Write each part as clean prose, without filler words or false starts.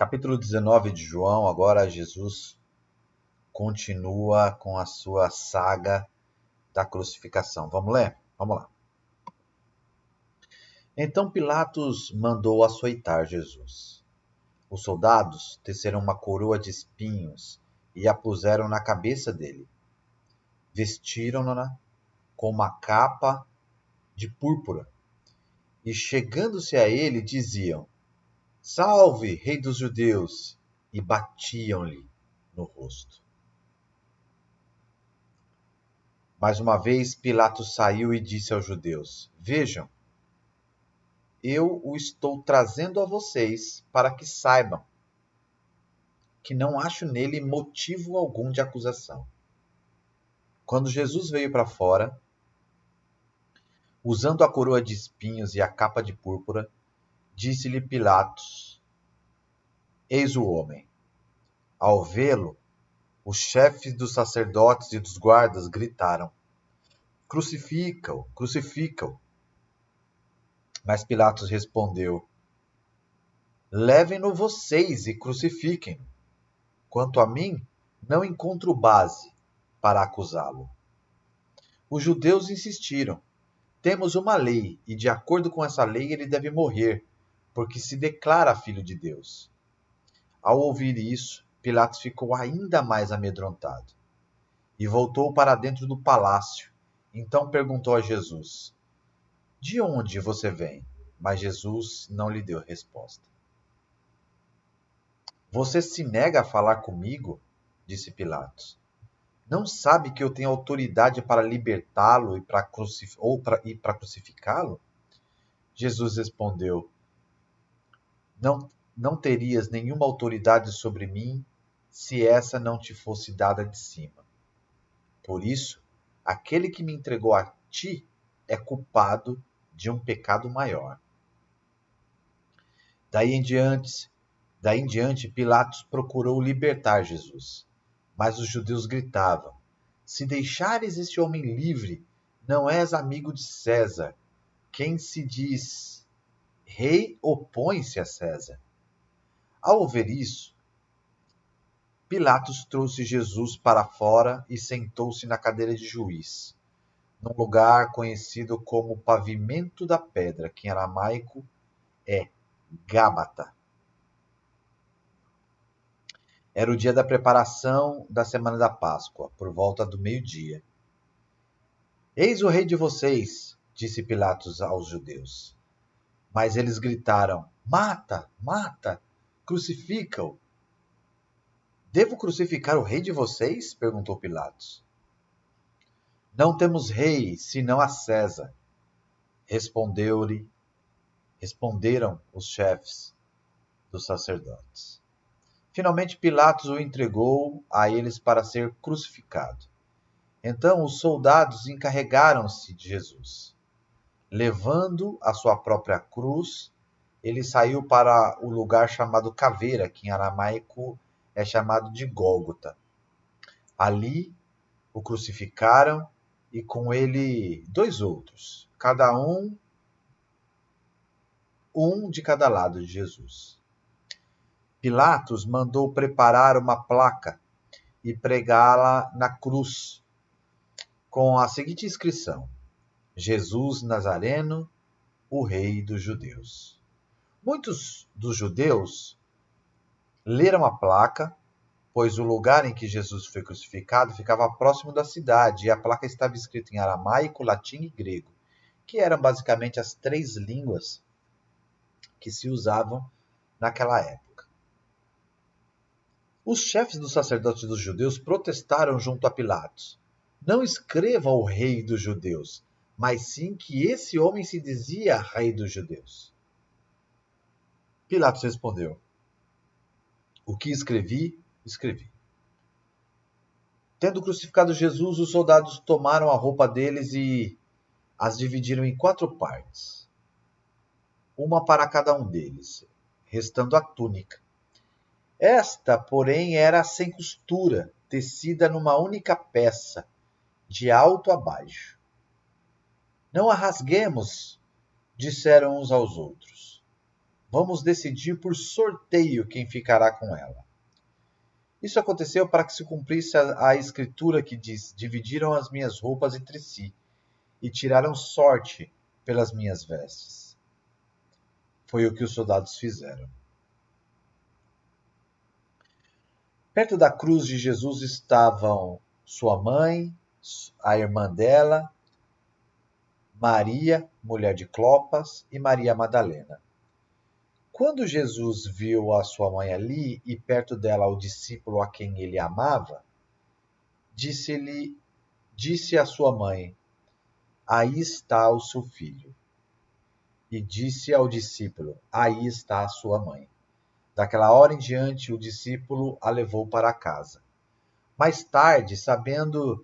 Capítulo 19 de João, agora Jesus continua com a sua saga da crucificação. Vamos ler? Vamos lá. Então Pilatos mandou açoitar Jesus. Os soldados teceram uma coroa de espinhos e a puseram na cabeça dele. Vestiram-na com uma capa de púrpura e, chegando-se a ele, diziam: Salve, Rei dos Judeus! E batiam-lhe no rosto. Mais uma vez, Pilatos saiu e disse aos judeus: Vejam, eu o estou trazendo a vocês para que saibam que não acho nele motivo algum de acusação. Quando Jesus veio para fora, usando a coroa de espinhos e a capa de púrpura, disse-lhe Pilatos: Eis o homem. Ao vê-lo, os chefes dos sacerdotes e dos guardas gritaram: Crucifica-o, crucifica-o. Mas Pilatos respondeu: Levem-no vocês e crucifiquem-no. Quanto a mim, não encontro base para acusá-lo. Os judeus insistiram: Temos uma lei, e de acordo com essa lei ele deve morrer, porque se declara filho de Deus. Ao ouvir isso, Pilatos ficou ainda mais amedrontado e voltou para dentro do palácio. Então perguntou a Jesus: De onde você vem? Mas Jesus não lhe deu resposta. Você se nega a falar comigo? Disse Pilatos. Não sabe que eu tenho autoridade para libertá-lo e para crucificá-lo? Jesus respondeu: Não terias nenhuma autoridade sobre mim se essa não te fosse dada de cima. Por isso, aquele que me entregou a ti é culpado de um pecado maior. Daí em diante, Pilatos procurou libertar Jesus. Mas os judeus gritavam: Se deixares este homem livre, não és amigo de César. Quem se diz rei opõe-se a César. Ao ouvir isso, Pilatos trouxe Jesus para fora e sentou-se na cadeira de juiz, num lugar conhecido como Pavimento da Pedra, que em aramaico é Gábata. Era o dia da preparação da semana da Páscoa, por volta do meio-dia. Eis o rei de vocês, disse Pilatos aos judeus. Mas eles gritaram: Mata, mata, crucifica-o. Devo crucificar o rei de vocês? Perguntou Pilatos. Não temos rei, senão a César. Responderam os chefes dos sacerdotes. Finalmente Pilatos o entregou a eles para ser crucificado. Então os soldados encarregaram-se de Jesus. Levando a sua própria cruz, ele saiu para o lugar chamado Caveira, que em aramaico é chamado de Gólgota. Ali o crucificaram e com ele 2 outros, cada um de cada lado de Jesus. Pilatos mandou preparar uma placa e pregá-la na cruz, com a seguinte inscrição: Jesus Nazareno, o Rei dos Judeus. Muitos dos judeus leram a placa, pois o lugar em que Jesus foi crucificado ficava próximo da cidade, e a placa estava escrita em aramaico, latim e grego, que eram basicamente as 3 línguas que se usavam naquela época. Os chefes dos sacerdotes dos judeus protestaram junto a Pilatos: Não escreva o rei dos judeus, mas sim que esse homem se dizia rei dos judeus. Pilatos respondeu: O que escrevi, escrevi. Tendo crucificado Jesus, os soldados tomaram a roupa deles e as dividiram em 4 partes, uma para cada um deles, restando a túnica. Esta, porém, era sem costura, tecida numa única peça, de alto a baixo. Não a rasguemos, disseram uns aos outros. Vamos decidir por sorteio quem ficará com ela. Isso aconteceu para que se cumprisse a escritura que diz: dividiram as minhas roupas entre si e tiraram sorte pelas minhas vestes. Foi o que os soldados fizeram. Perto da cruz de Jesus estavam sua mãe, a irmã dela, Maria, mulher de Clopas, e Maria Madalena. Quando Jesus viu a sua mãe ali e perto dela o discípulo a quem ele amava, disse à sua mãe: aí está o seu filho. E disse ao discípulo: aí está a sua mãe. Daquela hora em diante, o discípulo a levou para casa. Mais tarde, sabendo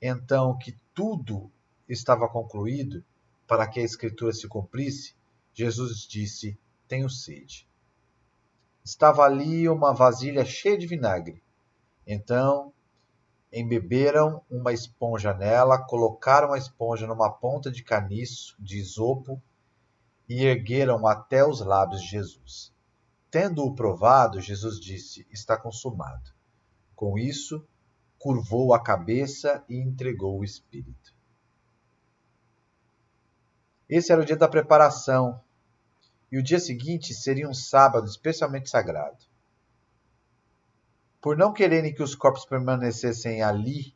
então que tudo estava concluído, para que a escritura se cumprisse, Jesus disse: tenho sede. Estava ali uma vasilha cheia de vinagre. Então embeberam uma esponja nela, colocaram a esponja numa ponta de caniço de isopo e ergueram até os lábios de Jesus. Tendo-o provado, Jesus disse: está consumado. Com isso, curvou a cabeça e entregou o espírito. Esse era o dia da preparação, e o dia seguinte seria um sábado especialmente sagrado. Por não quererem que os corpos permanecessem ali,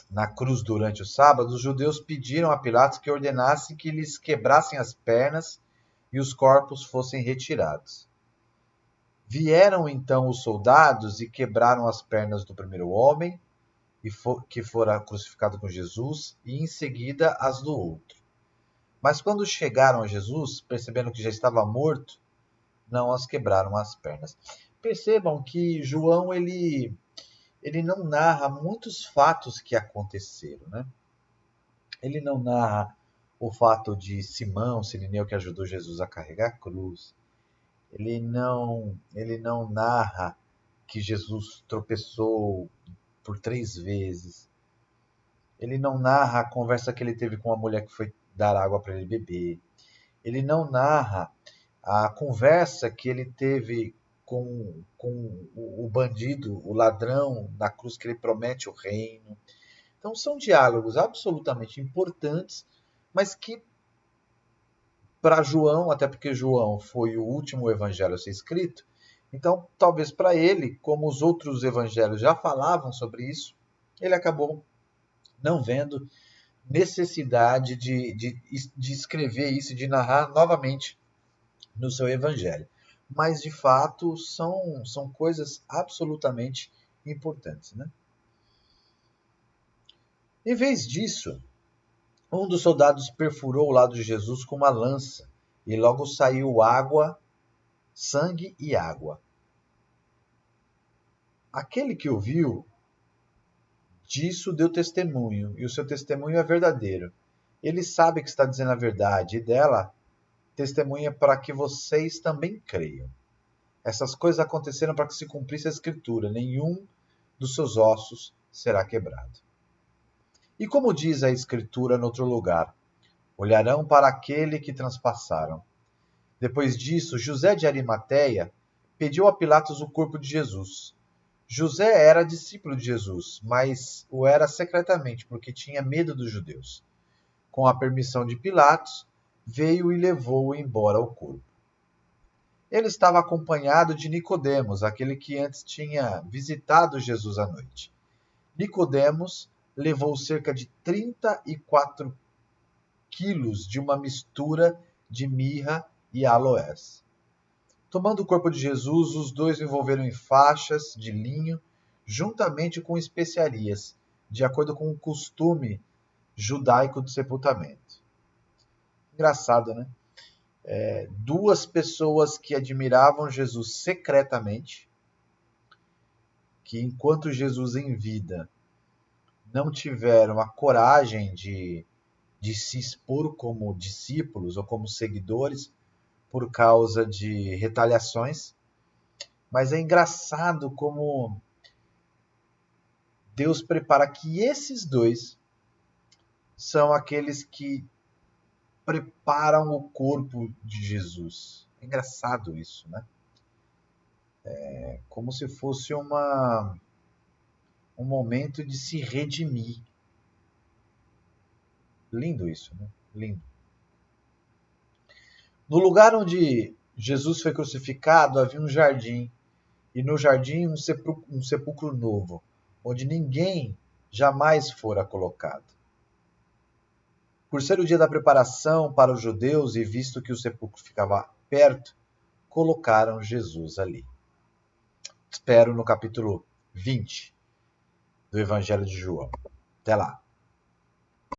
na cruz, durante o sábado, os judeus pediram a Pilatos que ordenasse que lhes quebrassem as pernas e os corpos fossem retirados. Vieram então os soldados e quebraram as pernas do primeiro homem, que fora crucificado com Jesus, e em seguida as do outro. Mas quando chegaram a Jesus, percebendo que já estava morto, não as quebraram as pernas. Percebam que João ele não narra muitos fatos que aconteceram, né? Ele não narra o fato de Simão, sirineu, que ajudou Jesus a carregar a cruz. Ele não narra que Jesus tropeçou por 3 vezes. Ele não narra a conversa que ele teve com a mulher que foi dar água para ele beber. Ele não narra a conversa que ele teve com o bandido, o ladrão na cruz, que ele promete o reino. Então são diálogos absolutamente importantes, mas que para João, até porque João foi o último evangelho a ser escrito, então talvez para ele, como os outros evangelhos já falavam sobre isso, ele acabou não vendo necessidade de escrever isso, de narrar novamente no seu evangelho. Mas, de fato, são coisas absolutamente importantes, né? Em vez disso, um dos soldados perfurou o lado de Jesus com uma lança, e logo saiu água, sangue e água. Aquele que o viu, disso deu testemunho, e o seu testemunho é verdadeiro. Ele sabe que está dizendo a verdade, e dela testemunha para que vocês também creiam. Essas coisas aconteceram para que se cumprisse a escritura: nenhum dos seus ossos será quebrado. E como diz a escritura noutro lugar: olharão para aquele que transpassaram. Depois disso, José de Arimateia pediu a Pilatos o corpo de Jesus. José era discípulo de Jesus, mas o era secretamente, porque tinha medo dos judeus. Com a permissão de Pilatos, veio e levou embora o corpo. Ele estava acompanhado de Nicodemos, aquele que antes tinha visitado Jesus à noite. Nicodemos levou cerca de 34 quilos de uma mistura de mirra e aloés. Tomando o corpo de Jesus, os dois o envolveram em faixas de linho, juntamente com especiarias, de acordo com o costume judaico de sepultamento. Engraçado, né? Duas pessoas que admiravam Jesus secretamente, que enquanto Jesus em vida não tiveram a coragem de se expor como discípulos ou como seguidores por causa de retaliações. Mas é engraçado como Deus prepara que esses dois são aqueles que preparam o corpo de Jesus. É engraçado isso, né? É como se fosse um momento de se redimir. Lindo isso, né? Lindo. No lugar onde Jesus foi crucificado havia um jardim, e no jardim um sepulcro novo, onde ninguém jamais fora colocado. Por ser o dia da preparação para os judeus e visto que o sepulcro ficava perto, colocaram Jesus ali. Espero no capítulo 20 do Evangelho de João. Até lá.